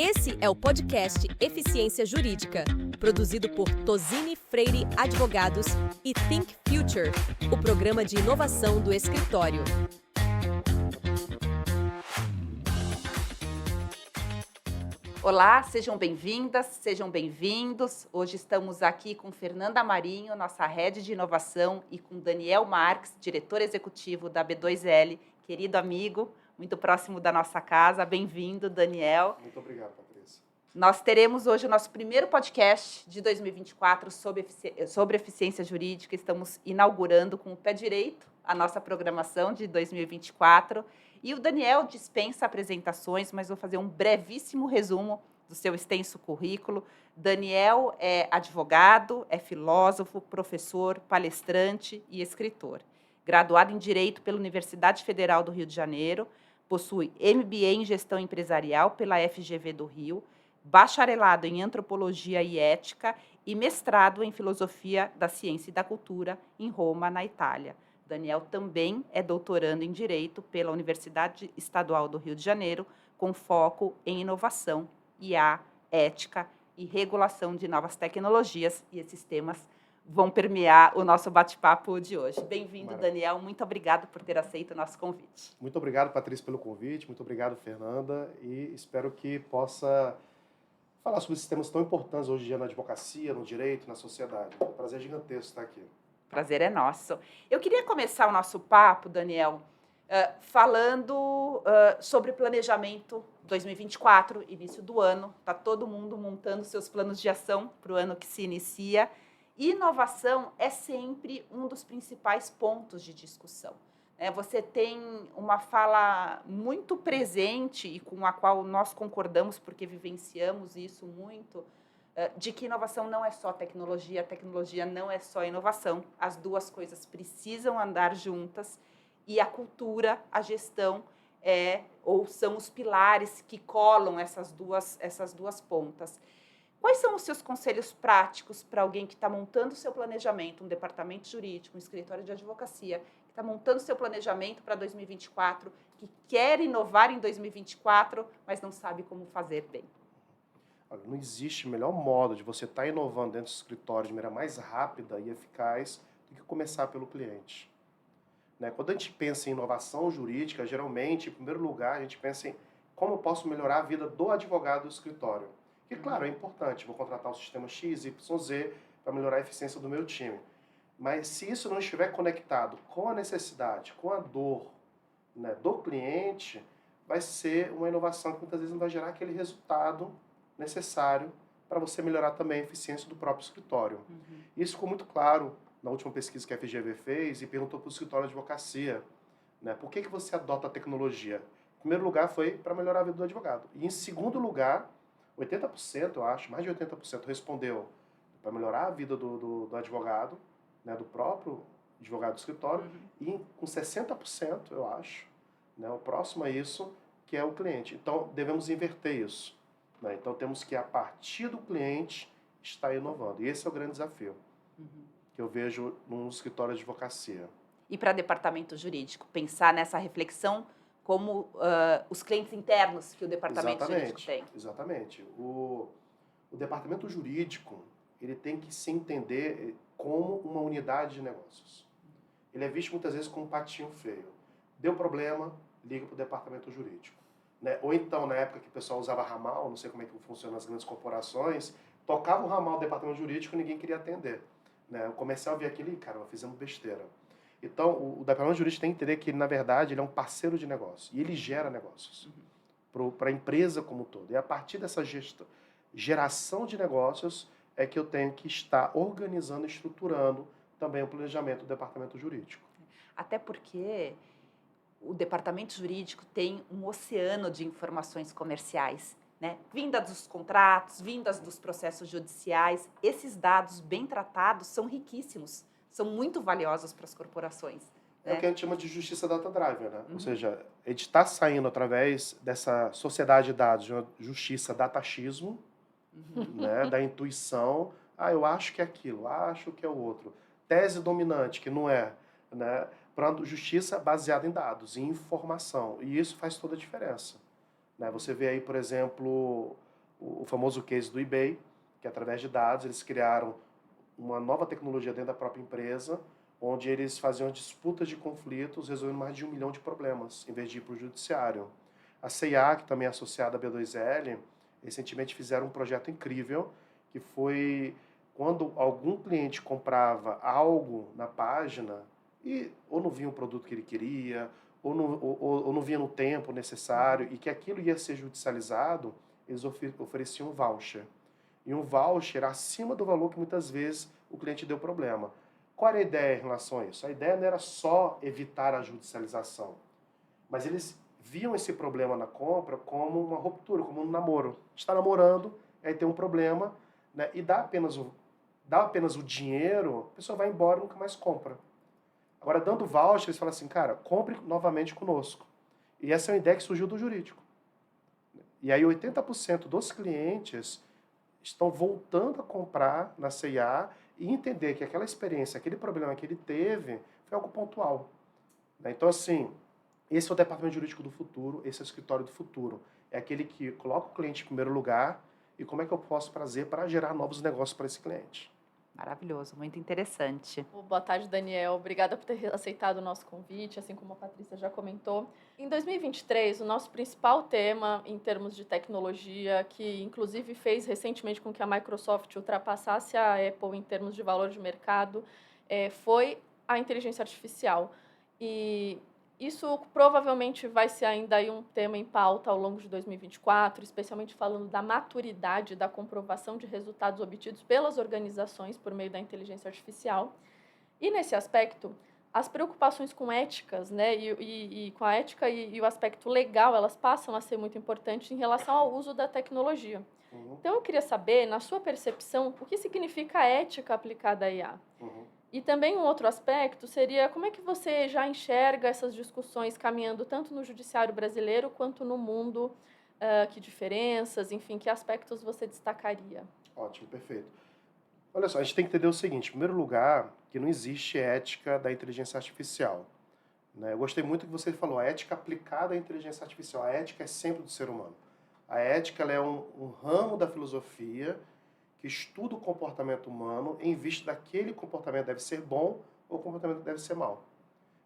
Esse é o podcast Eficiência Jurídica, produzido por Tosini Freire Advogados e Think Future, o programa de inovação do escritório. Olá, sejam bem-vindas, sejam bem-vindos. Hoje estamos aqui com Fernanda Marinho, nossa Head de Inovação, e com Daniel Marques, diretor executivo da B2L, querido amigo, muito próximo da nossa casa. Bem-vindo, Daniel. Muito obrigado, Patrícia. Nós teremos hoje o nosso primeiro podcast de 2024 sobre eficiência jurídica. Estamos inaugurando com o pé direito a nossa programação de 2024. E o Daniel dispensa apresentações, mas vou fazer um brevíssimo resumo do seu extenso currículo. Daniel é advogado, é filósofo, professor, palestrante e escritor. Graduado em Direito pela Universidade Federal do Rio de Janeiro, possui MBA em Gestão Empresarial pela FGV do Rio, bacharelado em Antropologia e Ética e mestrado em Filosofia da Ciência e da Cultura em Roma, na Itália. Daniel também é doutorando em Direito pela Universidade Estadual do Rio de Janeiro, com foco em inovação, IA, ética e regulação de novas tecnologias, e esses temas vão permear o nosso bate-papo de hoje. Bem-vindo, Daniel. Muito obrigado por ter aceito o nosso convite. Muito obrigado, Patrícia, pelo convite. Muito obrigado, Fernanda. E espero que possa falar sobre esses temas tão importantes hoje em dia na advocacia, no direito, na sociedade. É um prazer gigantesco estar aqui. Prazer é nosso. Eu queria começar o nosso papo, Daniel, falando sobre planejamento 2024, início do ano. Está todo mundo montando seus planos de ação para o ano que se inicia. E inovação é sempre um dos principais pontos de discussão. Você tem uma fala muito presente e com a qual nós concordamos, porque vivenciamos isso muito, de que inovação não é só tecnologia, tecnologia não é só inovação. As duas coisas precisam andar juntas e a cultura, a gestão, são os pilares que colam essas duas pontas. Quais são os seus conselhos práticos para alguém que está montando o seu planejamento, um departamento jurídico, um escritório de advocacia, que está montando o seu planejamento para 2024, que quer inovar em 2024, mas não sabe como fazer bem? Olha, não existe melhor modo de você estar inovando dentro do escritório de maneira mais rápida e eficaz do que começar pelo cliente. Quando a gente pensa em inovação jurídica, geralmente, em primeiro lugar, a gente pensa em como eu posso melhorar a vida do advogado do escritório. Que, claro, é importante, vou contratar o sistema X, Y, Z para melhorar a eficiência do meu time. Mas se isso não estiver conectado com a necessidade, com a dor, do cliente, vai ser uma inovação que muitas vezes não vai gerar aquele resultado necessário para você melhorar também a eficiência do próprio escritório. Isso ficou muito claro na última pesquisa que a FGV fez e perguntou para o escritório de advocacia, por que você adota a tecnologia? Em primeiro lugar foi para melhorar a vida do advogado. E em segundo lugar, 80%, eu acho, mais de 80% respondeu para melhorar a vida do advogado, do próprio advogado do escritório, e com 60%, eu acho, o próximo a isso, que é o cliente. Então, devemos inverter isso. Então, temos que, a partir do cliente, estar inovando. E esse é o grande desafio que eu vejo num escritório de advocacia. E para departamento jurídico, pensar nessa reflexão como os clientes internos que o departamento jurídico tem. Exatamente. O departamento jurídico, ele tem que se entender como uma unidade de negócios. Ele é visto muitas vezes como um patinho feio. Deu problema, liga para o departamento jurídico. Ou então, na época que o pessoal usava ramal, não sei como é que funciona nas grandes corporações, tocava o ramal do departamento jurídico e ninguém queria atender. O comercial via aquilo e, cara, fizemos besteira. Então, o departamento jurídico tem que entender que ele, na verdade, ele é um parceiro de negócio. E ele gera negócios para a empresa como um todo. E a partir dessa geração de negócios é que eu tenho que estar organizando e estruturando também o planejamento do departamento jurídico. Até porque o departamento jurídico tem um oceano de informações comerciais, vinda dos contratos, vindas dos processos judiciais. Esses dados bem tratados são riquíssimos, são muito valiosos para as corporações. É o que a gente chama de justiça data-driven, Ou seja, a gente está saindo através dessa sociedade de dados, de uma justiça datachismo, da intuição. Eu acho que é aquilo, acho que é o outro. Tese dominante, que não é, para justiça baseada em dados, em informação. E isso faz toda a diferença. Você vê aí, por exemplo, o famoso case do eBay, que através de dados eles criaram uma nova tecnologia dentro da própria empresa, onde eles faziam disputas de conflitos, resolvendo mais de 1 milhão de problemas, em vez de ir para o judiciário. A C&A, que também é associada à B2L, recentemente fizeram um projeto incrível, que foi quando algum cliente comprava algo na página e ou não via o produto que ele queria, ou não via no tempo necessário, e que aquilo ia ser judicializado, eles ofereciam um voucher. E um voucher acima do valor que muitas vezes o cliente deu problema. Qual era a ideia em relação a isso? A ideia não era só evitar a judicialização, mas eles viam esse problema na compra como uma ruptura, como um namoro. Está namorando, aí tem um problema, né, e dá apenas o dinheiro, a pessoa vai embora e nunca mais compra. Agora, dando voucher, eles falam assim, cara, compre novamente conosco. E essa é uma ideia que surgiu do jurídico. E aí 80% dos clientes estão voltando a comprar na C&A e entender que aquela experiência, aquele problema que ele teve, foi algo pontual. Então, assim, esse é o departamento jurídico do futuro, esse é o escritório do futuro. É aquele que coloca o cliente em primeiro lugar e como é que eu posso fazer para gerar novos negócios para esse cliente. Maravilhoso, muito interessante. Boa tarde, Daniel. Obrigada por ter aceitado o nosso convite, assim como a Patrícia já comentou. Em 2023, o nosso principal tema em termos de tecnologia, que inclusive fez recentemente com que a Microsoft ultrapassasse a Apple em termos de valor de mercado, foi a inteligência artificial. E isso provavelmente vai ser ainda aí um tema em pauta ao longo de 2024, especialmente falando da maturidade da comprovação de resultados obtidos pelas organizações por meio da inteligência artificial. E nesse aspecto, as preocupações com éticas, né, e com a ética e o aspecto legal, elas passam a ser muito importantes em relação ao uso da tecnologia. Então, eu queria saber, na sua percepção, o que significa a ética aplicada à IA? E também um outro aspecto seria como é que você já enxerga essas discussões caminhando tanto no judiciário brasileiro quanto no mundo, que diferenças, enfim, que aspectos você destacaria? Ótimo, perfeito. Olha só, a gente tem que entender o seguinte, em primeiro lugar, que não existe ética da inteligência artificial. Né? Eu gostei muito que você falou, a ética aplicada à inteligência artificial. A ética é sempre do ser humano. A ética ela é um ramo da filosofia que estuda o comportamento humano em vista daquele comportamento deve ser bom ou o comportamento deve ser mau.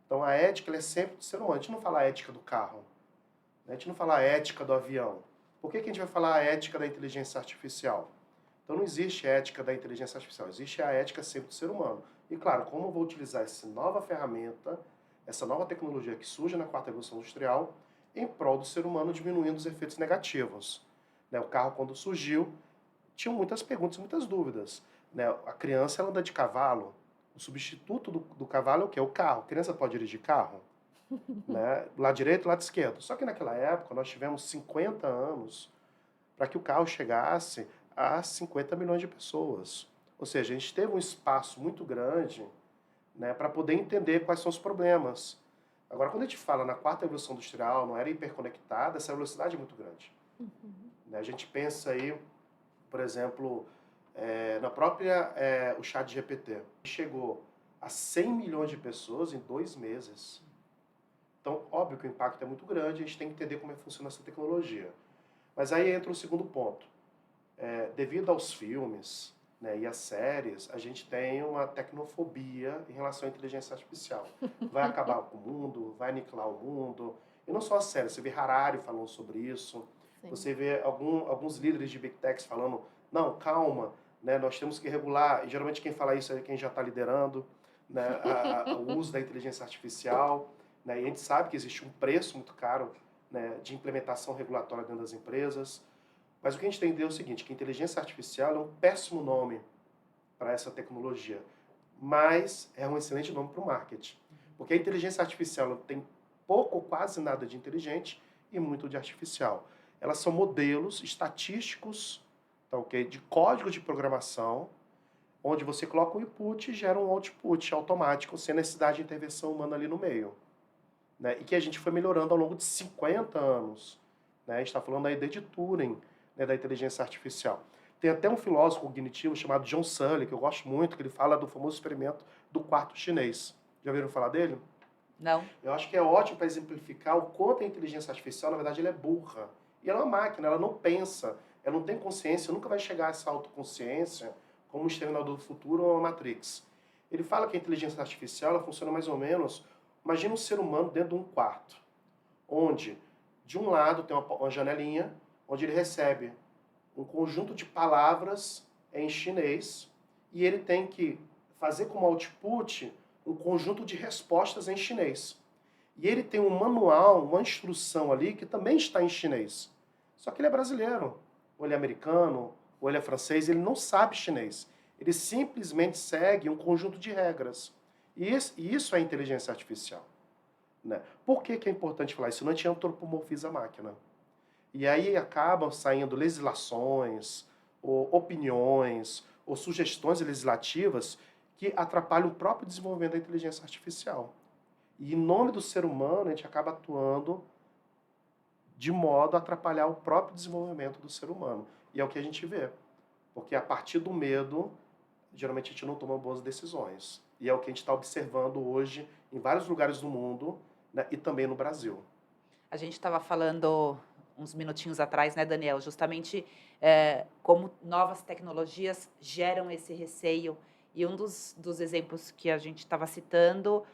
Então a ética ela é sempre do ser humano. A gente não fala a ética do carro, né? A gente não fala a ética do avião. Por que a gente vai falar a ética da inteligência artificial? Então não existe ética da inteligência artificial, existe a ética sempre do ser humano. E claro, como eu vou utilizar essa nova ferramenta, essa nova tecnologia que surge na quarta revolução industrial, em prol do ser humano diminuindo os efeitos negativos. Né? O carro, quando surgiu, tinham muitas perguntas, muitas dúvidas. Né? A criança ela anda de cavalo. O substituto do cavalo é o quê? O carro. A criança pode dirigir carro? Né? Lado direito, lado esquerdo. Só que naquela época nós tivemos 50 anos para que o carro chegasse a 50 milhões de pessoas. Ou seja, a gente teve um espaço muito grande, né, para poder entender quais são os problemas. Agora, quando a gente fala na quarta revolução industrial, não era hiperconectada, essa velocidade é muito grande. Né? A gente pensa aí, por exemplo, na própria o ChatGPT, chegou a 100 milhões de pessoas em 2 meses. Então, óbvio que o impacto é muito grande, a gente tem que entender como é que funciona essa tecnologia. Mas aí entra o segundo ponto. Devido aos filmes, né, e as séries, a gente tem uma tecnofobia em relação à inteligência artificial. Vai acabar com o mundo, vai aniquilar o mundo. E não só as séries, você vê Harari falando sobre isso. Sim. Você vê alguns líderes de Big Techs falando, não, calma, né, nós temos que regular. E geralmente quem fala isso é quem já está liderando, né, o uso da inteligência artificial. Né, e a gente sabe que existe um preço muito caro, né, de implementação regulatória dentro das empresas. Mas o que a gente tem que entender é o seguinte, que a inteligência artificial é um péssimo nome para essa tecnologia, mas é um excelente nome para o marketing. Porque a inteligência artificial tem pouco ou quase nada de inteligente e muito de artificial. Elas são modelos estatísticos, tá, okay, de código de programação, onde você coloca um input e gera um output automático, sem necessidade de intervenção humana ali no meio. Né? E que a gente foi melhorando ao longo de 50 anos. Né? A gente está falando aí desde Turing, né, da inteligência artificial. Tem até um filósofo cognitivo chamado John Searle, que eu gosto muito, que ele fala do famoso experimento do quarto chinês. Já ouviram falar dele? Não. Eu acho que é ótimo para exemplificar o quanto a inteligência artificial, na verdade, ela é burra. E ela é uma máquina, ela não pensa. ela não tem consciência, nunca vai chegar a essa autoconsciência como o Exterminador do Futuro ou a Matrix. Ele fala que a inteligência artificial ela funciona mais ou menos, imagina um ser humano dentro de um quarto, onde de um lado tem uma janelinha, onde ele recebe um conjunto de palavras em chinês e ele tem que fazer como output um conjunto de respostas em chinês. E ele tem um manual, uma instrução ali que também está em chinês. Só que ele é brasileiro, ou ele é americano, ou ele é francês, ele não sabe chinês. Ele simplesmente segue um conjunto de regras. E isso é inteligência artificial. Né? Por que é importante falar isso? Não te antropomorfiza a máquina. E aí acabam saindo legislações, ou opiniões, ou sugestões legislativas que atrapalham o próprio desenvolvimento da inteligência artificial. E em nome do ser humano, a gente acaba atuando de modo a atrapalhar o próprio desenvolvimento do ser humano. E é o que a gente vê. Porque a partir do medo, geralmente a gente não toma boas decisões. E é o que a gente está observando hoje em vários lugares do mundo, né, e também no Brasil. A gente estava falando uns minutinhos atrás, né, Daniel, justamente como novas tecnologias geram esse receio. E um dos exemplos que a gente estava citando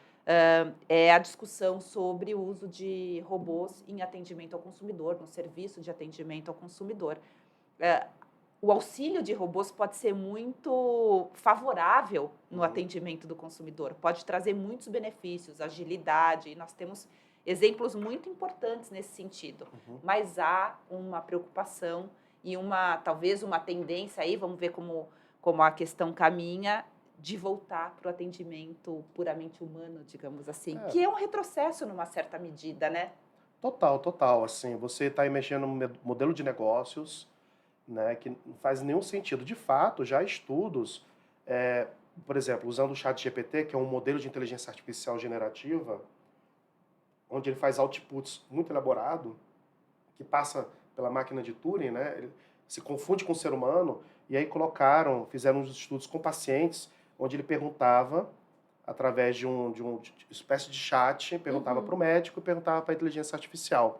é a discussão sobre o uso de robôs em atendimento ao consumidor, no serviço de atendimento ao consumidor. O auxílio de robôs pode ser muito favorável no atendimento do consumidor, pode trazer muitos benefícios, agilidade, e nós temos exemplos muito importantes nesse sentido. Mas há uma preocupação e talvez uma tendência aí, vamos ver como a questão caminha, de voltar para o atendimento puramente humano, digamos assim, que é um retrocesso numa certa medida, né? Total. Assim, você está mexendo no modelo de negócios, né, que não faz nenhum sentido. De fato, já há estudos, por exemplo, usando o ChatGPT, que é um modelo de inteligência artificial generativa, onde ele faz outputs muito elaborado, que passa pela máquina de Turing, né, ele se confunde com o ser humano, e aí fizeram uns estudos com pacientes, onde ele perguntava, através de uma espécie de chat, perguntava para o médico e perguntava para a inteligência artificial.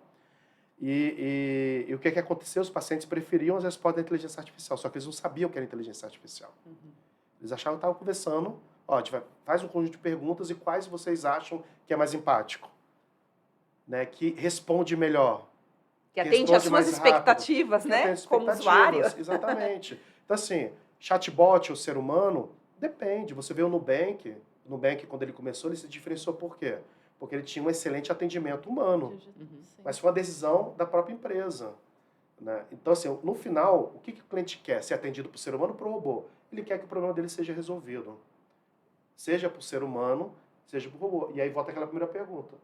E o que aconteceu? Os pacientes preferiam as respostas da inteligência artificial, só que eles não sabiam o que era inteligência artificial. Eles achavam que estavam conversando, a gente faz um conjunto de perguntas e quais vocês acham que é mais empático, né, que responde melhor. Que atende às suas expectativas, né? Como usuário. Exatamente. Então, assim, chatbot, o ser humano, depende. Você vê o Nubank, quando ele começou, ele se diferenciou por quê? Porque ele tinha um excelente atendimento humano. Mas foi uma decisão da própria empresa. Né? Então, assim, no final, o que o cliente quer? Ser atendido por ser humano ou por robô? Ele quer que o problema dele seja resolvido. Seja por ser humano, seja por robô. E aí volta aquela primeira pergunta.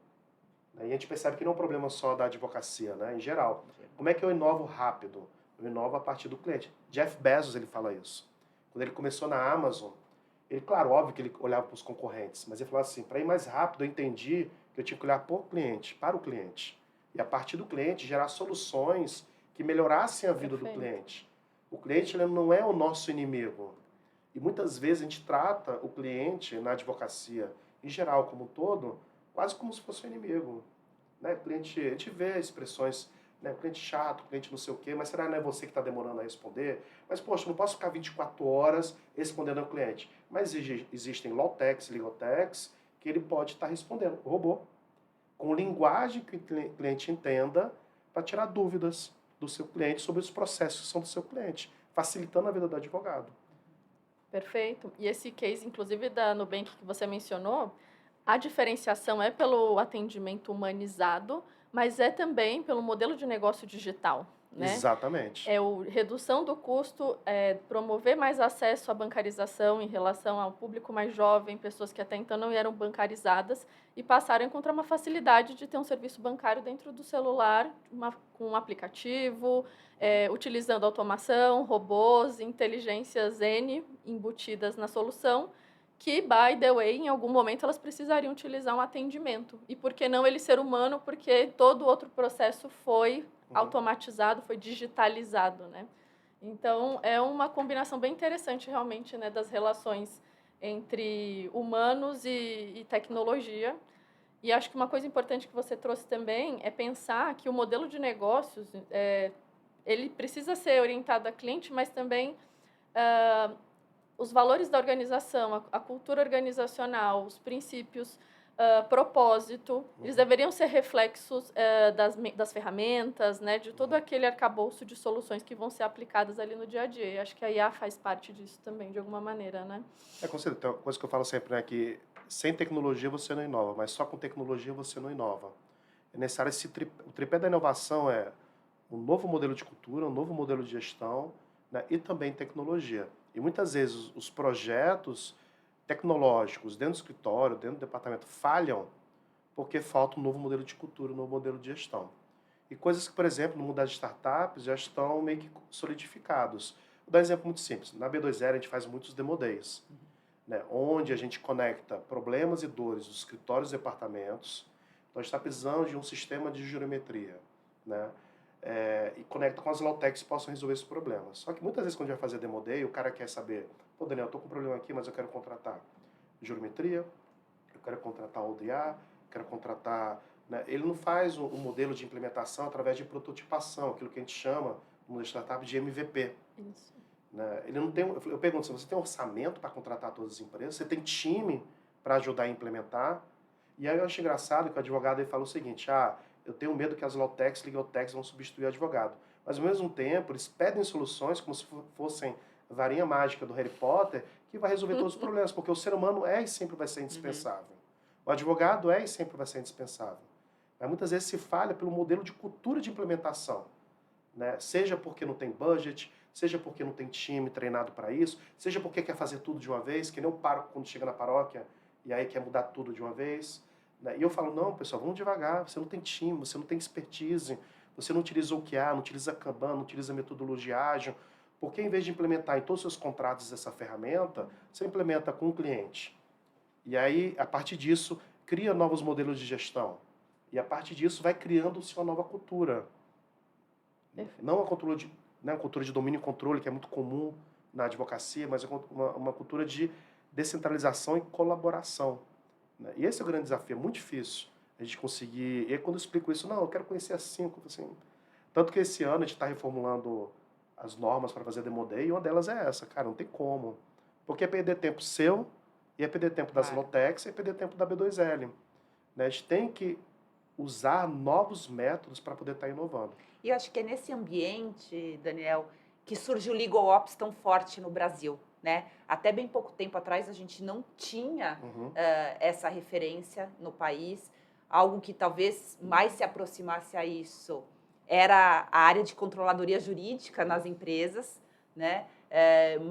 E a gente percebe que não é um problema só da advocacia, né? Em geral. Como é que eu inovo rápido? Eu inovo a partir do cliente. Jeff Bezos, ele fala isso. Quando ele começou na Amazon, ele, claro, óbvio que ele olhava para os concorrentes, mas ele falou assim, para ir mais rápido, eu entendi que eu tinha que olhar para o cliente. E a partir do cliente, gerar soluções que melhorassem a vida do cliente. O cliente ele não é o nosso inimigo. E muitas vezes a gente trata o cliente, na advocacia, em geral, como um todo, quase como se fosse um inimigo. Né? A gente vê expressões, né? Cliente chato, cliente não sei o quê, mas será que não é você que está demorando a responder? Mas, poxa, eu não posso ficar 24 horas respondendo ao cliente. Mas existem Lawtex, Legaltex, que ele pode estar respondendo, o robô, com linguagem que o cliente entenda, para tirar dúvidas do seu cliente sobre os processos que são do seu cliente, facilitando a vida do advogado. Perfeito. E esse case, inclusive, da Nubank que você mencionou, a diferenciação é pelo atendimento humanizado, mas é também pelo modelo de negócio digital. Né? Exatamente. Redução do custo, promover mais acesso à bancarização em relação ao público mais jovem, pessoas que até então não eram bancarizadas e passaram a encontrar uma facilidade de ter um serviço bancário dentro do celular, com um aplicativo, utilizando automação, robôs, inteligências N embutidas na solução, que, by the way, em algum momento elas precisariam utilizar um atendimento. E por que não ele ser humano? Porque todo o outro processo foi automatizado, foi digitalizado, né? Então, é uma combinação bem interessante, realmente, né, das relações entre humanos e tecnologia. E acho que uma coisa importante que você trouxe também é pensar que o modelo de negócios, ele precisa ser orientado a cliente, mas também os valores da organização, a cultura organizacional, os princípios, propósito, eles deveriam ser reflexos das ferramentas, né, de todo aquele arcabouço de soluções que vão ser aplicadas ali no dia a dia. E acho que a IA faz parte disso também, de alguma maneira, né? Com certeza, tem uma coisa que eu falo sempre, né, que sem tecnologia você não inova, mas só com tecnologia você não inova. É necessário o tripé da inovação é um novo modelo de cultura, um novo modelo de gestão, né, e também tecnologia. E muitas vezes os projetos tecnológicos dentro do escritório, dentro do departamento, falham porque falta um novo modelo de cultura, um novo modelo de gestão. E coisas que, por exemplo, no mundo das startups já estão meio que solidificados. Vou dar um exemplo muito simples. Na B2L a gente faz muitos demo days, né, onde a gente conecta problemas e dores dos escritórios e departamentos. Então a gente está precisando de um sistema de geometria, né? E conecta com as low-techs que possam resolver esses problemas. Só que muitas vezes quando a gente vai fazer demo day, o cara quer saber, pô, Daniel, eu estou com um problema aqui, mas eu quero contratar geometria, eu quero contratar ODA, quero contratar... Né? Ele não faz um modelo de implementação através de prototipação, aquilo que a gente chama, no mundo de startup, de MVP. Isso. Né? Ele não tem, eu pergunto, se você tem orçamento para contratar todas as empresas, você tem time para ajudar a implementar? E aí eu acho engraçado que o advogado ele fala o seguinte, eu tenho medo que as low-techs e legal-techs vão substituir o advogado. Mas, ao mesmo tempo, eles pedem soluções como se fossem a varinha mágica do Harry Potter, que vai resolver todos os problemas, porque o ser humano é e sempre vai ser indispensável. O advogado é e sempre vai ser indispensável. Mas, muitas vezes, se falha pelo modelo de cultura de implementação. Né? Seja porque não tem budget, seja porque não tem time treinado para isso, seja porque quer fazer tudo de uma vez, que nem o pároco quando chega na paróquia e aí quer mudar tudo de uma vez. E eu falo, não, pessoal, vamos devagar, você não tem time, você não tem expertise, você não utiliza OKR, não utiliza Kanban, não utiliza metodologia ágil, porque em vez de implementar em todos os seus contratos essa ferramenta, você implementa com o cliente. E aí, a partir disso, cria novos modelos de gestão. E a partir disso, vai criando-se uma nova cultura. Não uma cultura de domínio e controle, que é muito comum na advocacia, mas uma cultura de descentralização e colaboração. E esse é o grande desafio, é muito difícil a gente conseguir... E aí, quando eu explico isso, não, eu quero conhecer as 5. Assim, tanto que esse ano a gente está reformulando as normas para fazer Demo Day, e uma delas é essa, cara, não tem como. Porque é perder tempo seu, e é perder tempo das low-techs, e é perder tempo da B2L. Né? A gente tem que usar novos métodos para poder estar inovando. E eu acho que é nesse ambiente, Daniel, que surge o Legal Ops tão forte no Brasil. Né? Até bem pouco tempo atrás a gente não tinha essa referência no país. Algo que talvez mais se aproximasse a isso era a área de controladoria jurídica nas empresas, né?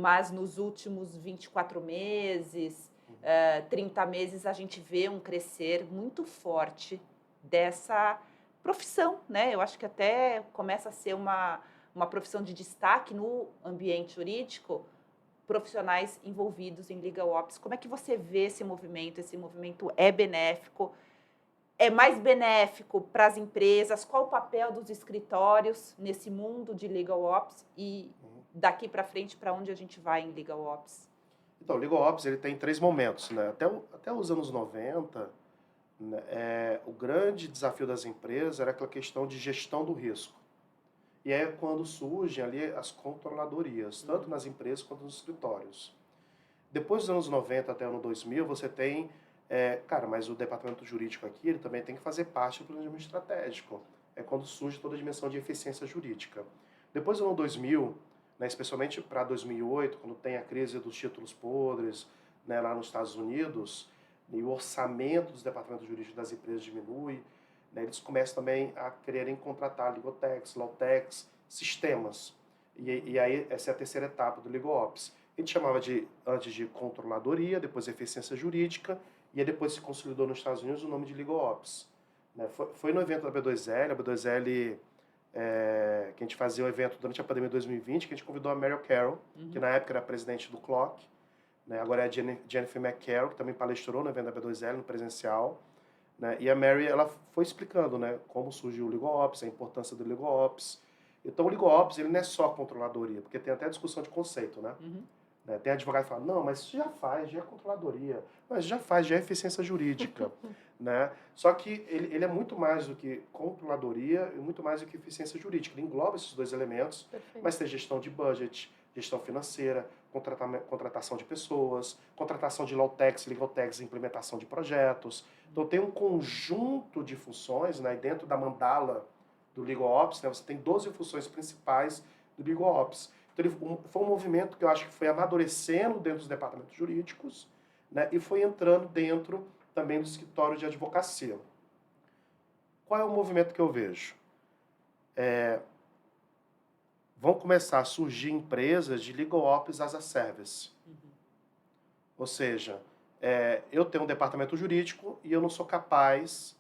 Mas nos últimos 24 meses, 30 meses, a gente vê um crescer muito forte dessa profissão. Né? Eu acho que até começa a ser uma profissão de destaque no ambiente jurídico, profissionais envolvidos em Legal Ops. Como é que você vê esse movimento? Esse movimento é benéfico? É mais benéfico para as empresas? Qual o papel dos escritórios nesse mundo de Legal Ops? E daqui para frente, para onde a gente vai em Legal Ops? Então, o Legal Ops ele tem 3 momentos. Né? Até os anos 90, né, o grande desafio das empresas era aquela questão de gestão do risco. E é quando surgem ali as controladorias, tanto nas empresas quanto nos escritórios. Depois dos anos 90 até o ano 2000, você tem... mas o departamento jurídico aqui ele também tem que fazer parte do planejamento estratégico. É quando surge toda a dimensão de eficiência jurídica. Depois do ano 2000, né, especialmente para 2008, quando tem a crise dos títulos podres, né, lá nos Estados Unidos, e o orçamento dos departamentos jurídicos das empresas diminui, né, eles começam também a quererem contratar Legal-techs, Law-techs, sistemas. E aí essa é a terceira etapa do Legal Ops. A gente chamava antes de controladoria, depois eficiência jurídica, e aí depois se consolidou nos Estados Unidos o nome de Legal Ops. Né, foi no evento da B2L, que a gente fazia o evento durante a pandemia de 2020, que a gente convidou a Mary Carroll, que na época era presidente do Clock, né, agora é a Jennifer McCarroll, que também palestrou no evento da B2L, no presencial. Né? E a Mary ela foi explicando, né, como surgiu o Legal Ops, a importância do Legal Ops. Então o Legal Ops ele não é só controladoria, porque tem até discussão de conceito. Né? Né? Tem advogado que fala, não, mas isso já é controladoria. Mas já é eficiência jurídica. né? Só que ele é muito mais do que controladoria e muito mais do que eficiência jurídica. Ele engloba esses dois elementos, Perfeito. mas tem gestão de budget, gestão financeira, contratação de pessoas, contratação de law-techs, legal-techs, implementação de projetos. Então tem um conjunto de funções, né? E dentro da mandala do LegalOps, né? Você tem 12 funções principais do LegalOps. Então foi um movimento que eu acho que foi amadurecendo dentro dos departamentos jurídicos, né? E foi entrando dentro também do escritório de advocacia. Qual é o movimento que eu vejo? Vão começar a surgir empresas de LegalOps as a Service. Ou seja, eu tenho um departamento jurídico e eu não sou capaz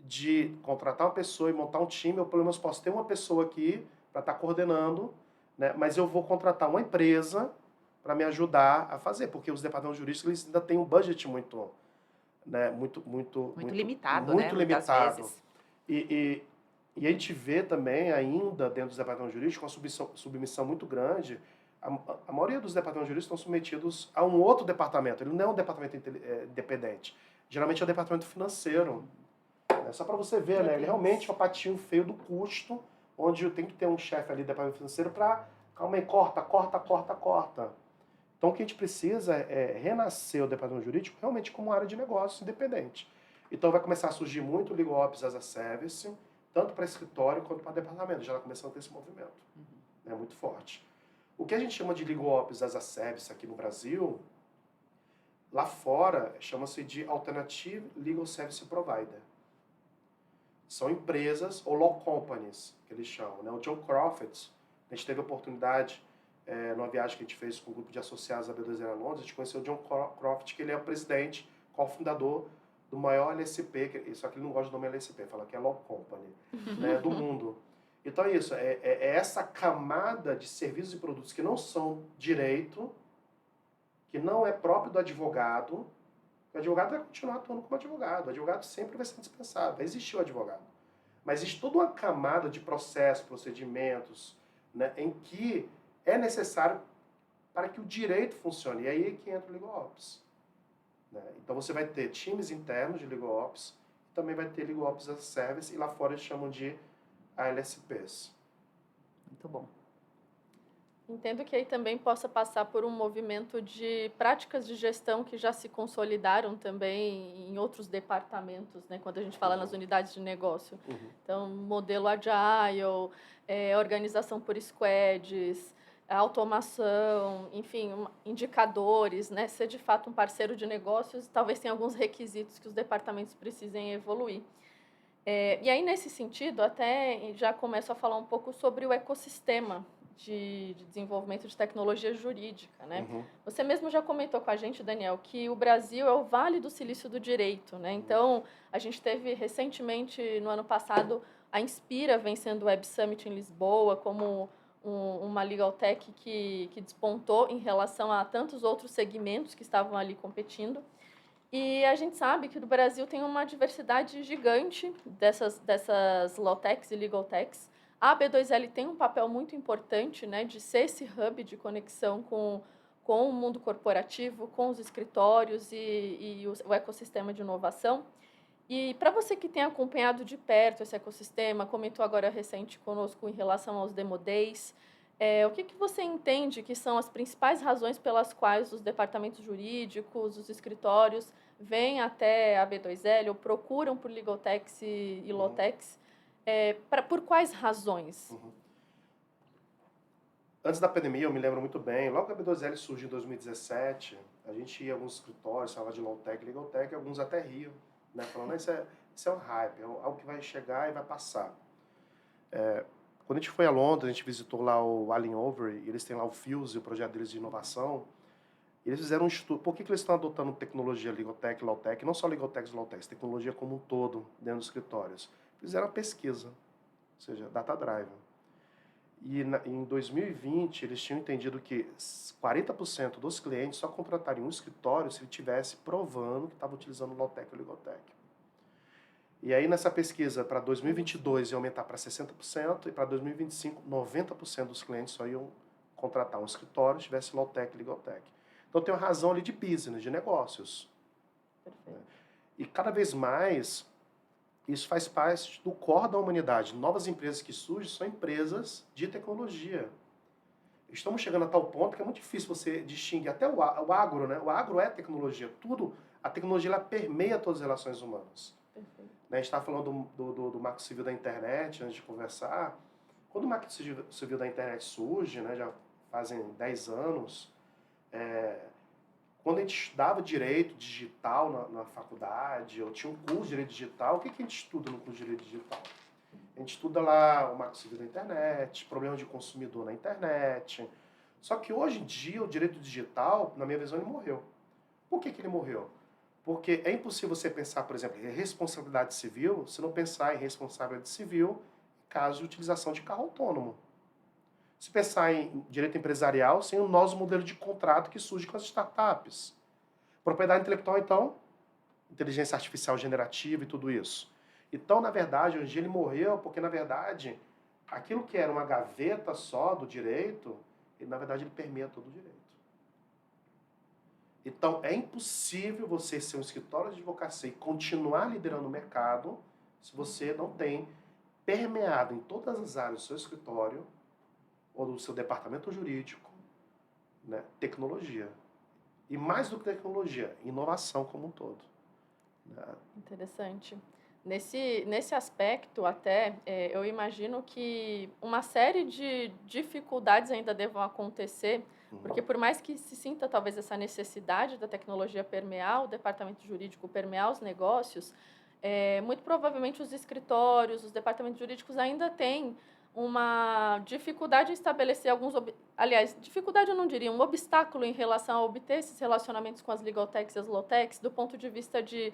de contratar uma pessoa e montar um time, ou pelo menos posso ter uma pessoa aqui para estar coordenando, né? Mas eu vou contratar uma empresa para me ajudar a fazer, porque os departamentos jurídicos eles ainda têm um budget muito, né, muito limitado, muito né? limitado. Muitas vezes. E a gente vê também ainda dentro dos departamentos jurídicos uma submissão muito grande. A maioria dos departamentos jurídicos estão submetidos a um outro departamento. Ele não é um departamento independente. Geralmente é um departamento financeiro. Só para você ver, né? Ele realmente é um patinho feio do custo, onde tem que ter um chefe ali do departamento financeiro para, calma aí, corta. Então, o que a gente precisa é renascer o departamento jurídico realmente como uma área de negócio independente. Então, vai começar a surgir muito o LegalOps as a Service, tanto para escritório quanto para departamento. Já está começando a ter esse movimento. É muito forte. O que a gente chama de LegalOps as a Service aqui no Brasil, lá fora, chama-se de Alternative Legal Service Provider. São empresas, ou law companies, que eles chamam. Né? O John Crawford, a gente teve a oportunidade, numa viagem que a gente fez com um grupo de associados da B2L a Londres, a gente conheceu o John Crawford, que ele é o presidente, cofundador do maior LSP, só que ele não gosta do nome LSP, fala que é law company, né, do mundo. Então é isso, é essa camada de serviços e produtos que não são direito, que não é próprio do advogado. O advogado vai continuar atuando como advogado. O advogado sempre vai ser dispensável. Vai existir o advogado. Mas existe toda uma camada de processos, procedimentos, né, em que é necessário para que o direito funcione. E aí é que entra o LegalOps. Né? Então você vai ter times internos de LegalOps, também vai ter LegalOps as a Service, e lá fora eles chamam de ALSPs. Muito bom. Entendo que aí também possa passar por um movimento de práticas de gestão que já se consolidaram também em outros departamentos, né? Quando a gente fala nas unidades de negócio. Então, modelo agile, organização por squads, automação, enfim, indicadores, né? Ser de fato um parceiro de negócios, talvez tenha alguns requisitos que os departamentos precisem evoluir. E aí, nesse sentido, até já começo a falar um pouco sobre o ecossistema de desenvolvimento de tecnologia jurídica, né? Você mesmo já comentou com a gente, Daniel, que o Brasil é o Vale do Silício do Direito, né? Então, a gente teve recentemente, no ano passado, a Inspira vencendo o Web Summit em Lisboa como uma legal tech que despontou em relação a tantos outros segmentos que estavam ali competindo. E a gente sabe que no Brasil tem uma diversidade gigante dessas law techs e legal techs. A B2L tem um papel muito importante, né, de ser esse hub de conexão com o mundo corporativo, com os escritórios e o ecossistema de inovação. E para você que tem acompanhado de perto esse ecossistema, comentou agora recente conosco em relação aos Demo Days, o que você entende que são as principais razões pelas quais os departamentos jurídicos, os escritórios, vêm até a B2L ou procuram por legal techs e law techs? Por quais razões? Antes da pandemia, eu me lembro muito bem, logo que a B2L surgiu em 2017, a gente ia a alguns escritórios, falava de law tech, legal tech, alguns até riam, né, falando, isso é um hype, é algo que vai chegar e vai passar. Quando a gente foi a Londres, a gente visitou lá o Allen Overy, e eles têm lá o Fuse, o projeto deles de inovação, e eles fizeram um estudo, por que eles estão adotando tecnologia legal tech, law tech, não só legal tech e law tech, tecnologia como um todo dentro dos escritórios. Fizeram uma pesquisa, ou seja, data driven. E em 2020, eles tinham entendido que 40% dos clientes só contratariam um escritório se ele estivesse provando que estava utilizando law tech ou legal tech. E aí, nessa pesquisa, para 2022 ia aumentar para 60%, e para 2025, 90% dos clientes só iam contratar um escritório se tivesse law tech e legal tech. Então, tem uma razão ali de business, de negócios. Perfeito. E cada vez mais, isso faz parte do core da humanidade. Novas empresas que surgem são empresas de tecnologia. Estamos chegando a tal ponto que é muito difícil você distinguir, até o agro, né? O agro é tecnologia. Tudo, a tecnologia ela permeia todas as relações humanas. Perfeito. A gente estava falando do Marco Civil da Internet, antes de conversar. Quando o Marco Civil da Internet surge, né, já fazem 10 anos, quando a gente estudava direito digital na faculdade, ou tinha um curso de direito digital, o que a gente estuda no curso de direito digital? A gente estuda lá o Marco Civil da Internet, problema de consumidor na internet. Só que hoje em dia o direito digital, na minha visão, ele morreu. Por que ele morreu? Porque é impossível você pensar, por exemplo, em responsabilidade civil, se não pensar em responsabilidade civil em caso de utilização de carro autônomo. Se pensar em direito empresarial, sem o nosso modelo de contrato que surge com as startups. Propriedade intelectual, então, inteligência artificial generativa e tudo isso. Então, na verdade, hoje em dia ele morreu porque, na verdade, aquilo que era uma gaveta só do direito, na verdade, ele permeia todo o direito. Então, é impossível você ser um escritório de advocacia e continuar liderando o mercado se você não tem permeado em todas as áreas do seu escritório ou do seu departamento jurídico, né, tecnologia. E mais do que tecnologia, inovação como um todo. Né? Interessante. Nesse aspecto, até, eu imagino que uma série de dificuldades ainda devam acontecer, porque por mais que se sinta talvez essa necessidade da tecnologia permear o departamento jurídico, permear os negócios, muito provavelmente os escritórios, os departamentos jurídicos ainda têm uma dificuldade em estabelecer dificuldade eu não diria, um obstáculo em relação a obter esses relacionamentos com as legal techs e as law techs, do ponto de vista de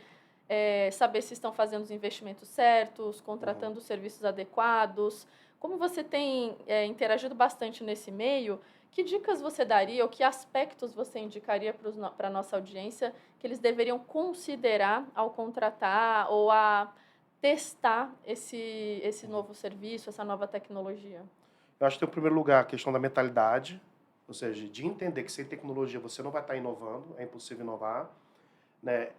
saber se estão fazendo os investimentos certos, contratando os serviços adequados. Como você tem interagido bastante nesse meio, que dicas você daria ou que aspectos você indicaria para a nossa audiência que eles deveriam considerar ao contratar ou a testar esse novo serviço, essa nova tecnologia? Eu acho que, em primeiro lugar, a questão da mentalidade, ou seja, de entender que sem tecnologia você não vai estar inovando, é impossível inovar. Né?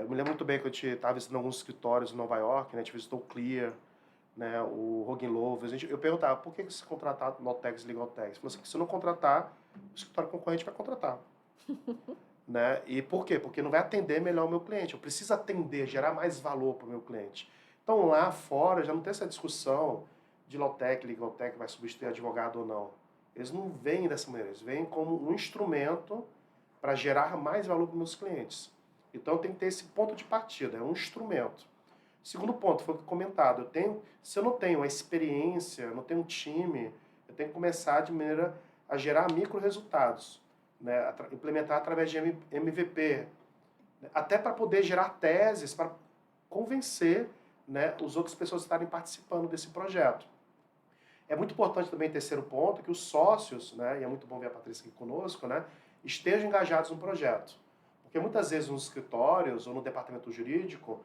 Eu me lembro muito bem que a gente estava visitando alguns escritórios em Nova York, né? A gente visitou o Clear, né? O Hogan Lovells. Eu perguntava, por que você contratar Law-Techs e Legal-Techs? Ele falou assim, se não contratar, o escritório concorrente vai contratar. Né? E por quê? Porque não vai atender melhor o meu cliente. Eu preciso atender, gerar mais valor para o meu cliente. Então, lá fora, já não tem essa discussão de Law-Tech, Legal-Tech vai substituir advogado ou não. Eles não veem dessa maneira. Eles veem como um instrumento para gerar mais valor para os meus clientes. Então, tem que ter esse ponto de partida, é um instrumento. Segundo ponto, foi comentado, se eu não tenho uma experiência, não tenho um time, eu tenho que começar de maneira a gerar micro-resultados, né? Implementar através de MVP, até para poder gerar teses, para convencer, né, as outras pessoas a estarem participando desse projeto. É muito importante também, terceiro ponto, que os sócios, né, e é muito bom ver a Patrícia aqui conosco, né, estejam engajados no projeto. Porque muitas vezes nos escritórios ou no departamento jurídico,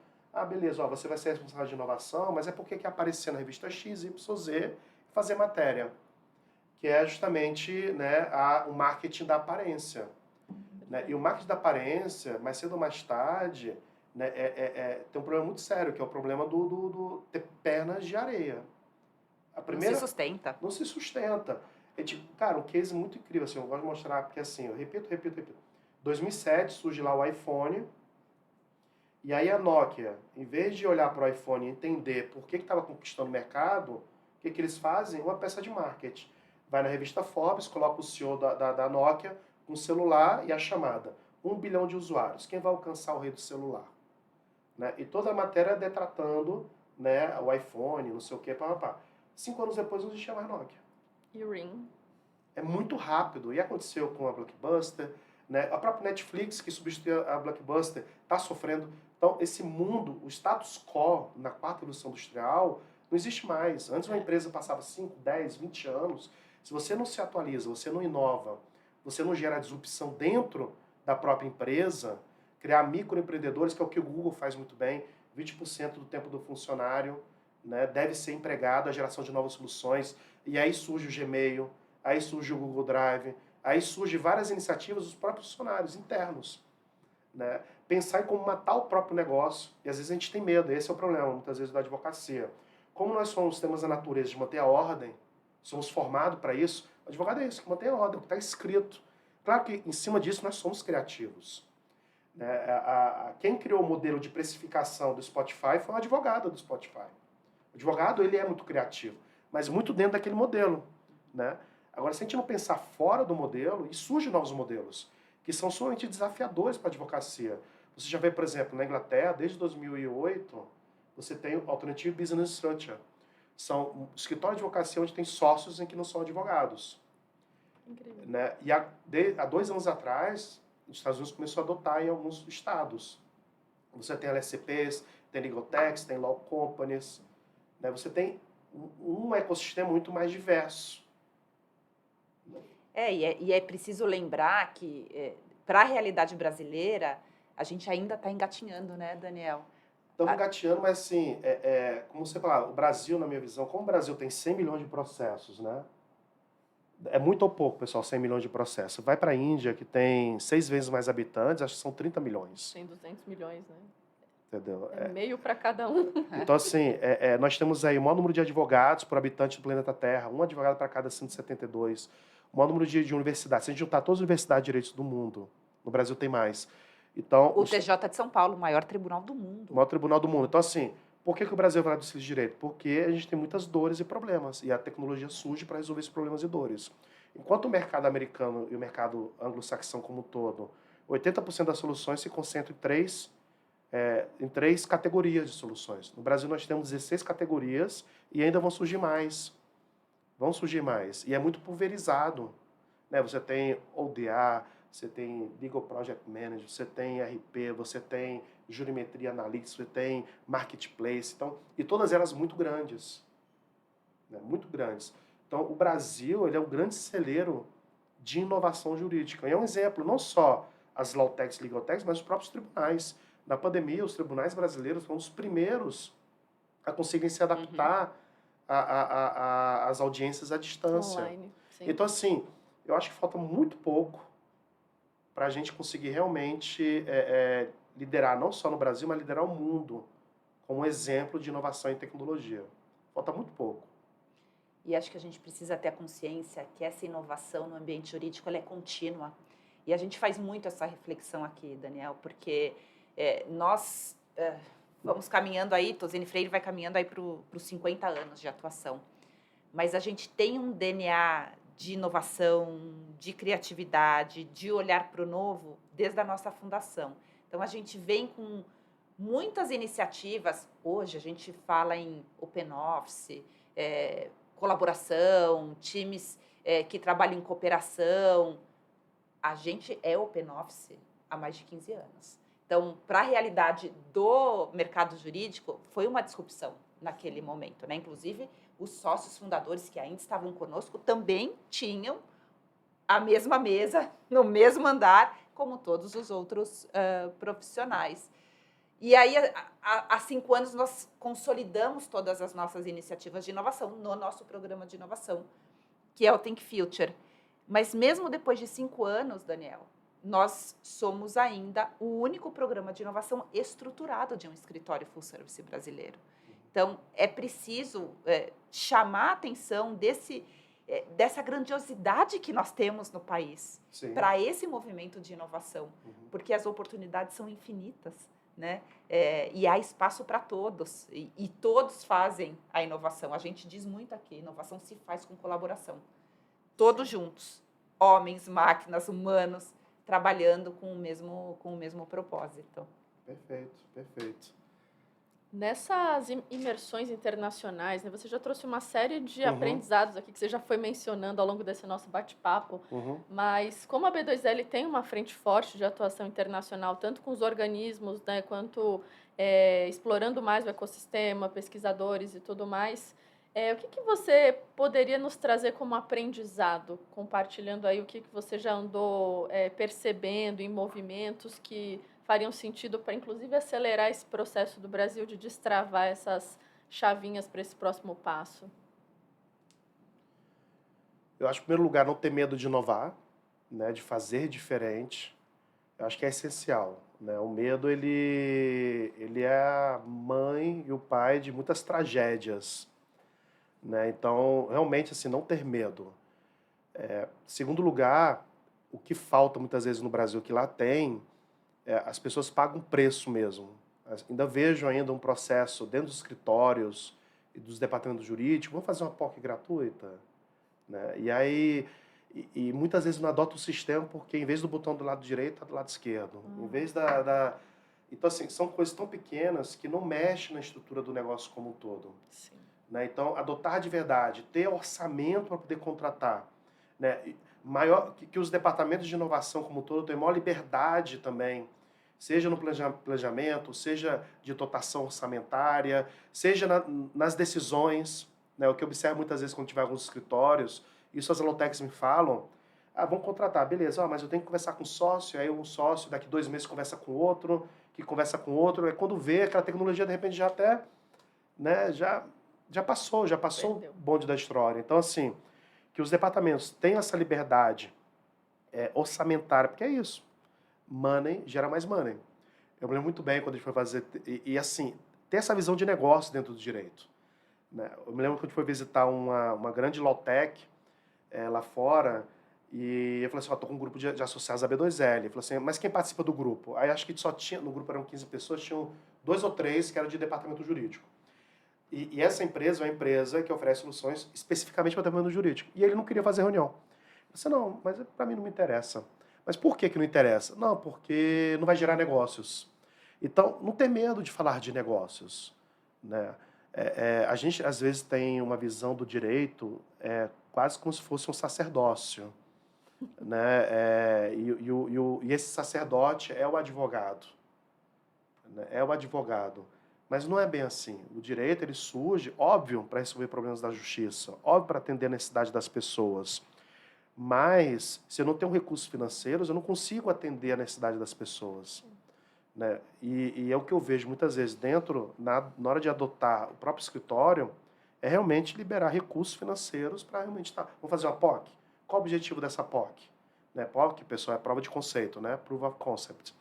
beleza, você vai ser responsável de inovação, mas é porque quer aparecer na revista X, Y, Z e fazer matéria. Que é justamente, né, o marketing da aparência. Né? E o marketing da aparência, mais cedo ou mais tarde, né, tem um problema muito sério, que é o problema do ter pernas de areia. Não se sustenta. Não se sustenta. Cara, um case muito incrível, assim, eu gosto de mostrar, porque assim, eu repito. 2007 surge lá o iPhone, e aí a Nokia, em vez de olhar para o iPhone e entender por que estava conquistando o mercado, o que eles fazem? Uma peça de marketing. Vai na revista Forbes, coloca o CEO da Nokia com o celular e a chamada. 1 bilhão de usuários. Quem vai alcançar o rei do celular? Né? E toda a matéria detratando, né, o iPhone, não sei o que, papapá. 5 anos depois não existia mais Nokia. E o Ring? É muito rápido. E aconteceu com a Blockbuster, né? A própria Netflix, que substituiu a Blockbuster, está sofrendo. Então, esse mundo, o status quo na quarta revolução industrial, não existe mais. Antes uma empresa passava 5, 10, 20 anos. Se você não se atualiza, você não inova, você não gera disrupção dentro da própria empresa, criar microempreendedores, que é o que o Google faz muito bem, 20% do tempo do funcionário, né, deve ser empregado à geração de novas soluções, e aí surge o Gmail, aí surge o Google Drive, aí surgem várias iniciativas dos próprios funcionários internos. Né? pensar em como matar o próprio negócio. E às vezes a gente tem medo, esse é o problema, muitas vezes, da advocacia. Como nós temos a natureza de manter a ordem, somos formados para isso, o advogado é isso, que mantém a ordem, o que está escrito. Claro que em cima disso nós somos criativos. Quem criou o modelo de precificação do Spotify foi um advogado do Spotify. O advogado, ele é muito criativo, mas muito dentro daquele modelo, né? Agora, se a gente não pensar fora do modelo, e surgem novos modelos, que são somente desafiadores para a advocacia. Você já vê, por exemplo, na Inglaterra, desde 2008, você tem o Alternative Business Structure. São escritórios de advocacia onde tem sócios em que não são advogados. Incrível. Né? E há 2 anos atrás, os Estados Unidos começou a adotar em alguns estados. Você tem LSCPs, tem Legal Techs, tem Law Companies. Né? Você tem um ecossistema muito mais diverso. E é preciso lembrar que, para a realidade brasileira, a gente ainda está engatinhando, né, Daniel? Estamos engateando, mas assim, como você fala, o Brasil, na minha visão, como o Brasil tem 100 milhões de processos, né? É muito ou pouco, pessoal, 100 milhões de processos. Vai para a Índia, que tem 6 vezes mais habitantes, acho que são 30 milhões. Tem 200 milhões, né? Entendeu? Meio para cada um. Então, assim, nós temos aí o maior número de advogados por habitante do planeta Terra, um advogado para cada 172. O maior número de universidades. Se a gente juntar todas as universidades de direitos do mundo, no Brasil tem mais. Então, O TJ de São Paulo, o maior tribunal do o mundo. maior tribunal do mundo. Então, assim, por que o Brasil vai lá do de direito? Porque a gente tem muitas dores e problemas. E a tecnologia surge para resolver esses problemas e dores. Enquanto o mercado americano e o mercado anglo-saxão como um todo, 80% das soluções se concentram em 3 categorias de soluções. No Brasil, nós temos 16 categorias e ainda vão surgir mais. E é muito pulverizado. Né? Você tem ODA, você tem Legal Project Manager, você tem RP, você tem Jurimetria Analytics, você tem Marketplace, e todas elas muito grandes. Né? Muito grandes. Então, o Brasil ele é um grande celeiro de inovação jurídica. E é um exemplo, não só as Law Techs, Legal Techs, mas os próprios tribunais. Na pandemia, os tribunais brasileiros foram os primeiros a conseguirem se adaptar às audiências à distância. Online, sim. Então, assim, eu acho que falta muito pouco para a gente conseguir realmente liderar, não só no Brasil, mas liderar o mundo como exemplo de inovação em tecnologia. Falta muito pouco. E acho que a gente precisa ter a consciência que essa inovação no ambiente jurídico ela é contínua. E a gente faz muito essa reflexão aqui, Daniel, porque nós vamos caminhando aí, Tosini Freire vai caminhando aí para os 50 anos de atuação. Mas a gente tem um DNA de inovação, de criatividade, de olhar para o novo desde a nossa fundação. Então, a gente vem com muitas iniciativas. Hoje, a gente fala em Open Office, colaboração, times que trabalham em cooperação. A gente é Open Office há mais de 15 anos. Então, para a realidade do mercado jurídico, foi uma disrupção naquele momento, né? Inclusive, os sócios fundadores que ainda estavam conosco também tinham a mesma mesa, no mesmo andar, como todos os outros profissionais. E aí, há 5 anos, nós consolidamos todas as nossas iniciativas de inovação no nosso programa de inovação, que é o Think Future. Mas mesmo depois de 5 anos, Daniel, nós somos ainda o único programa de inovação estruturado de um escritório full service brasileiro. Então, é preciso chamar a atenção dessa grandiosidade que nós temos no país para esse movimento de inovação, porque as oportunidades são infinitas, né? E há espaço para todos, e todos fazem a inovação. A gente diz muito aqui, inovação se faz com colaboração. Todos juntos, homens, máquinas, humanos, trabalhando com o mesmo propósito. Perfeito, perfeito. Nessas imersões internacionais, né, você já trouxe uma série de aprendizados aqui que você já foi mencionando ao longo desse nosso bate-papo, mas como a B2L tem uma frente forte de atuação internacional, tanto com os organismos, né, quanto explorando mais o ecossistema, pesquisadores e tudo mais, o que você poderia nos trazer como aprendizado, compartilhando aí o que você já andou percebendo em movimentos que fariam sentido para, inclusive, acelerar esse processo do Brasil de destravar essas chavinhas para esse próximo passo? Eu acho, em primeiro lugar, não ter medo de inovar, né, de fazer diferente. Eu acho que é essencial. né? O medo, ele é a mãe e o pai de muitas tragédias, né? Então, realmente, assim, não ter medo. Segundo lugar, o que falta muitas vezes no Brasil, que lá tem, as pessoas pagam preço mesmo. Ainda vejo ainda um processo dentro dos escritórios e dos departamentos jurídicos, vamos fazer uma POC gratuita, né? E aí, e muitas vezes não adota o sistema porque em vez do botão do lado direito, está do lado esquerdo. Em vez Então, assim, são coisas tão pequenas que não mexem na estrutura do negócio como um todo. Sim. Né? Então, adotar de verdade, ter orçamento para poder contratar, né? Maior que os departamentos de inovação como um todo tenham maior liberdade também, seja no planejamento, seja de dotação orçamentária, seja nas decisões, né? O que eu observo muitas vezes quando tiver alguns escritórios, isso as Allotecs me falam, vamos contratar, beleza, mas eu tenho que conversar com o sócio, aí um sócio daqui 2 meses conversa com outro, que conversa com outro, é quando vê aquela tecnologia de repente já até, né, já passou o bonde da história. Então, assim, que os departamentos tenham essa liberdade orçamentária, porque é isso. Money gera mais money. Eu me lembro muito bem quando a gente foi fazer... E assim, ter essa visão de negócio dentro do direito. Né? Eu me lembro quando a gente foi visitar uma grande Lawtech lá fora, e eu falei assim, tô com um grupo de associados da B2L. Ele falou assim, mas quem participa do grupo? Aí acho que só tinha, no grupo eram 15 pessoas, tinham 2 ou 3 que eram de departamento jurídico. E essa empresa é uma empresa que oferece soluções especificamente para o departamento jurídico. E ele não queria fazer reunião. Eu disse, não, mas para mim não me interessa. Mas por que não interessa? Não, porque não vai gerar negócios. Então, não ter medo de falar de negócios. Né? A gente, às vezes, tem uma visão do direito quase como se fosse um sacerdócio. Né? E esse sacerdote é o advogado. Né? É o advogado. Mas não é bem assim. O direito ele surge, óbvio, para resolver problemas da justiça, óbvio, para atender a necessidade das pessoas. Mas, se eu não tenho recursos financeiros, eu não consigo atender a necessidade das pessoas. Né? E é o que eu vejo muitas vezes na hora de adotar o próprio escritório, é realmente liberar recursos financeiros para realmente vamos fazer uma POC? Qual o objetivo dessa POC? Né? POC, pessoal, é prova de conceito, né? Proof of Concept.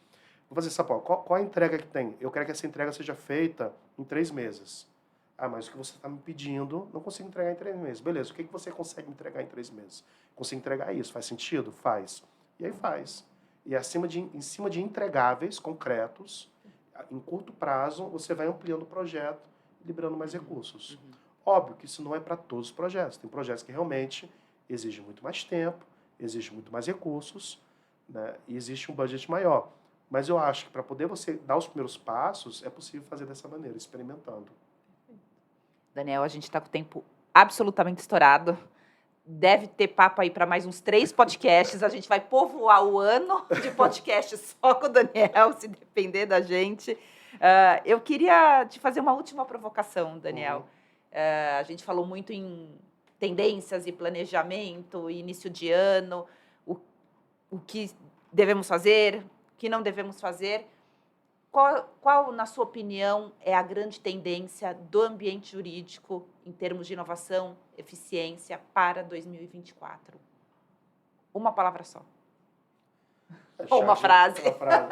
Vou fazer essa POC. Qual a entrega que tem? Eu quero que essa entrega seja feita em 3 meses. Mas o que você está me pedindo, não consigo entregar em 3 meses. Beleza, o que você consegue entregar em 3 meses? Consigo entregar isso. Faz sentido? Faz. E aí faz. E em cima de entregáveis concretos, em curto prazo, você vai ampliando o projeto e liberando mais recursos. Óbvio que isso não é para todos os projetos. Tem projetos que realmente exigem muito mais tempo, exigem muito mais recursos, né? E existe um budget maior. Mas eu acho que para poder você dar os primeiros passos, é possível fazer dessa maneira, experimentando. Daniel, a gente está com o tempo absolutamente estourado. Deve ter papo aí para mais uns 3 podcasts. A gente vai povoar o ano de podcasts só com o Daniel, se depender da gente. Eu queria te fazer uma última provocação, Daniel. A gente falou muito em tendências e planejamento, início de ano, o que devemos fazer, o que não devemos fazer. Qual, na sua opinião, é a grande tendência do ambiente jurídico em termos de inovação, eficiência para 2024? Uma palavra só. Ou uma frase. Uma frase.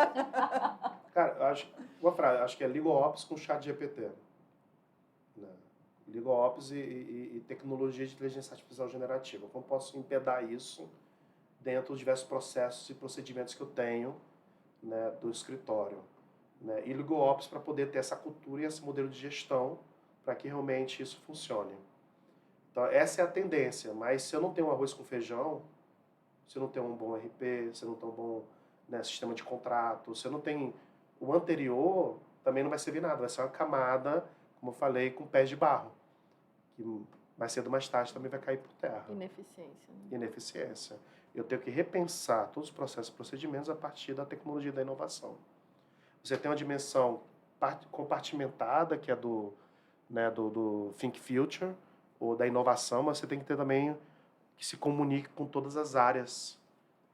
Cara, uma frase. Acho que é LegalOps com ChatGPT. Né? LegalOps e tecnologia de inteligência artificial generativa. Como posso empedar isso dentro dos diversos processos e procedimentos que eu tenho, né, do escritório? Né, e LegalOps para poder ter essa cultura e esse modelo de gestão para que realmente isso funcione. Então, essa é a tendência, mas se eu não tenho um arroz com feijão, se eu não tenho um bom RP, se eu não tenho um bom, né, sistema de contrato, se eu não tenho o anterior, também não vai servir nada, vai ser uma camada, como eu falei, com pés de barro, que mais cedo ou mais tarde também vai cair por terra. Ineficiência. Né? Ineficiência. Eu tenho que repensar todos os processos e procedimentos a partir da tecnologia e da inovação. Você tem uma dimensão compartimentada, que é do Think Future, ou da inovação, mas você tem que ter também que se comunique com todas as áreas,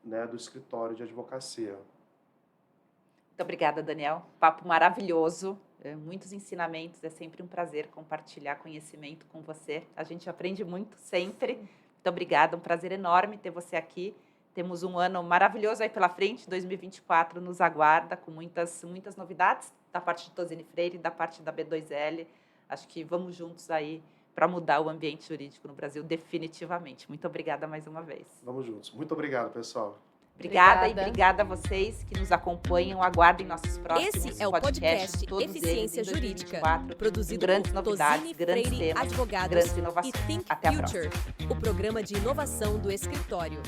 né, do escritório de advocacia. Muito obrigada, Daniel. Papo maravilhoso, muitos ensinamentos. É sempre um prazer compartilhar conhecimento com você. A gente aprende muito sempre. Muito obrigada, um prazer enorme ter você aqui. Temos um ano maravilhoso aí pela frente, 2024 nos aguarda, com muitas novidades da parte de Tosini Freire, da parte da B2L. Acho que vamos juntos aí para mudar o ambiente jurídico no Brasil definitivamente. Muito obrigada mais uma vez. Vamos juntos. Muito obrigado, pessoal. Obrigada e obrigada a vocês que nos acompanham. Aguardem nossos próximos Esse é o podcasts, podcast todos Eficiência eles em Jurídica, 2024, produzido grandes por novidades, Tosini grandes Freire temas, Advogados grandes e inovações. Think Até a Future, o programa de inovação do escritório.